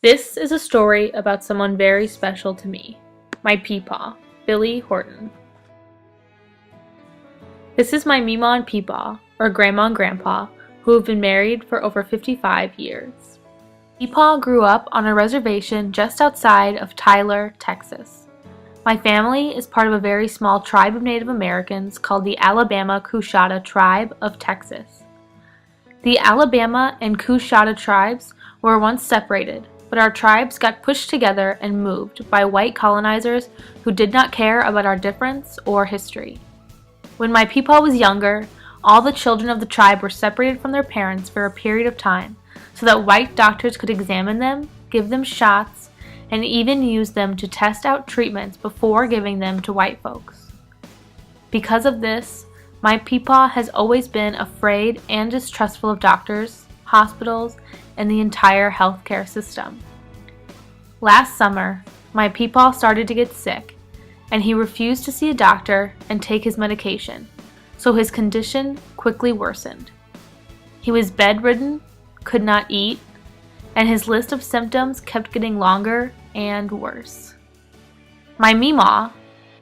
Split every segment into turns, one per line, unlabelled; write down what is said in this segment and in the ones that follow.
This is a story about someone very special to me, my Peepaw, Billy Horton. This is my Meemaw and Peepaw, or Grandma and Grandpa, who have been married for over 55 years. Peepaw grew up on a reservation just outside of Tyler, Texas. My family is part of a very small tribe of Native Americans called the Alabama Coushatta Tribe of Texas. The Alabama and Coushatta tribes were once separated, but our tribes got pushed together and moved by white colonizers who did not care about our difference or history. When my Peepaw was younger, all the children of the tribe were separated from their parents for a period of time so that white doctors could examine them, give them shots, and even use them to test out treatments before giving them to white folks. Because of this, my Peepaw has always been afraid and distrustful of doctors, hospitals, and the entire healthcare system. Last summer, my Peepaw started to get sick, and he refused to see a doctor and take his medication, so his condition quickly worsened. He was bedridden, could not eat, and his list of symptoms kept getting longer and worse. My Meemaw,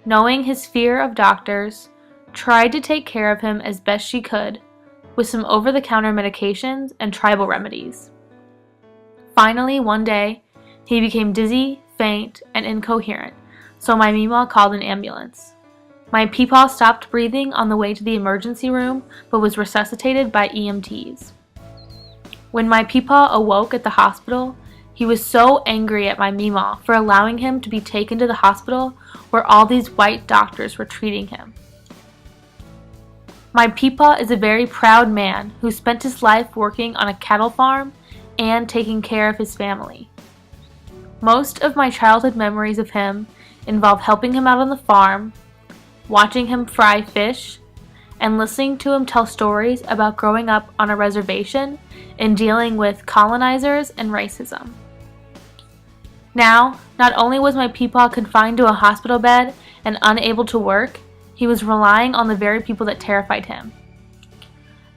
knowing his fear of doctors, tried to take care of him as best she could with some over-the-counter medications and tribal remedies. Finally, one day, he became dizzy, faint, and incoherent, so my Meemaw called an ambulance. My Peepaw stopped breathing on the way to the emergency room, but was resuscitated by EMTs. When my Peepaw awoke at the hospital, he was so angry at my Meemaw for allowing him to be taken to the hospital where all these white doctors were treating him. My Peepaw is a very proud man who spent his life working on a cattle farm and taking care of his family. Most of my childhood memories of him involve helping him out on the farm, watching him fry fish, and listening to him tell stories about growing up on a reservation and dealing with colonizers and racism. Now, not only was my Peepaw confined to a hospital bed and unable to work, he was relying on the very people that terrified him.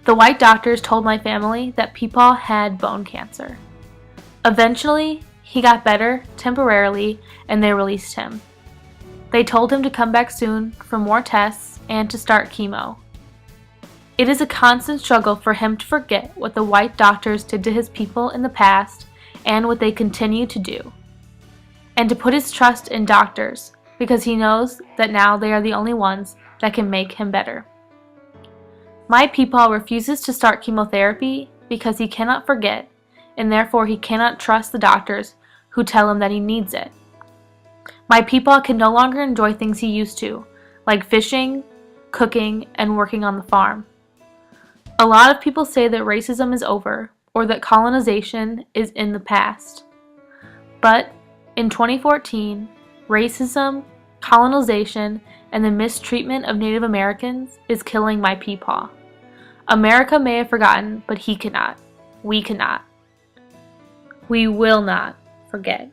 The white doctors told my family that Peepaw had bone cancer. Eventually, he got better temporarily and they released him. They told him to come back soon for more tests and to start chemo. It is a constant struggle for him to forget what the white doctors did to his people in the past and what they continue to do, and to put his trust in doctors because he knows that now they are the only ones that can make him better. My Peepaw refuses to start chemotherapy because he cannot forget, and therefore he cannot trust the doctors who tell him that he needs it. My Peepaw can no longer enjoy things he used to, like fishing, cooking, and working on the farm. A lot of people say that racism is over, or that colonization is in the past. But in 2014, racism, colonization, and the mistreatment of Native Americans is killing my Peepaw. America may have forgotten, but he cannot. We cannot. We will not forget.